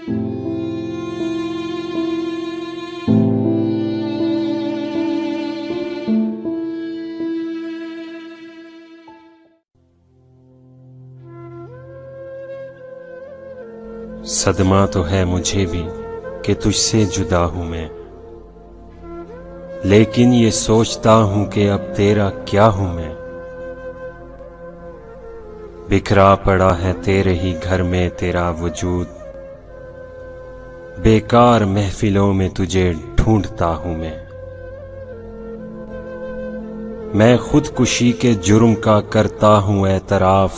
सदमा तो है मुझे भी कि तुझसे जुदा हूं मैं, लेकिन ये सोचता हूं कि अब तेरा क्या हूं मैं। बिखरा पड़ा है तेरे ही घर में तेरा वजूद, बेकार महफिलों में तुझे ढूंढता हूं मैं खुदकुशी के जुर्म का करता हूं एतराफ,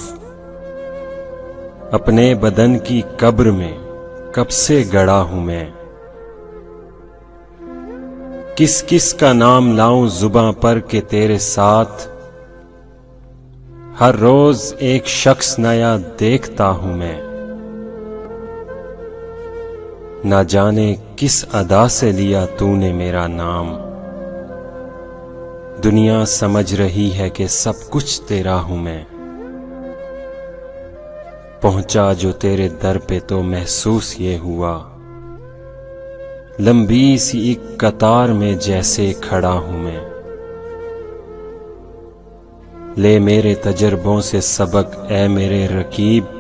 अपने बदन की कब्र में कब से गड़ा हूं मैं। किस किस का नाम लाऊं जुबां पर के तेरे साथ, हर रोज एक शख्स नया देखता हूं मैं। ना जाने किस अदा से लिया तूने मेरा नाम, दुनिया समझ रही है कि सब कुछ तेरा हूं मैं। पहुंचा जो तेरे दर पे तो महसूस ये हुआ, लंबी सी एक कतार में जैसे खड़ा हूं मैं। ले मेरे तजर्बों से सबक ए मेरे रकीब,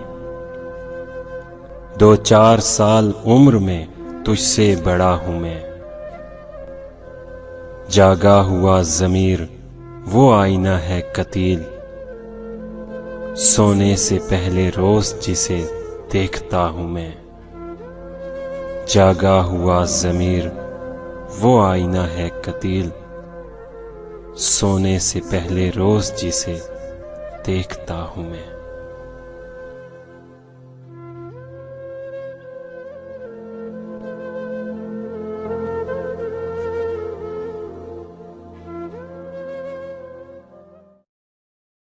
2-4 साल उम्र में तुझसे बड़ा हूं मैं। जागा हुआ ज़मीर वो आईना है कतील, सोने से पहले रोज जिसे देखता हूं मैं। जागा हुआ ज़मीर वो आईना है कतील, सोने से पहले रोज जिसे देखता हूं मैं।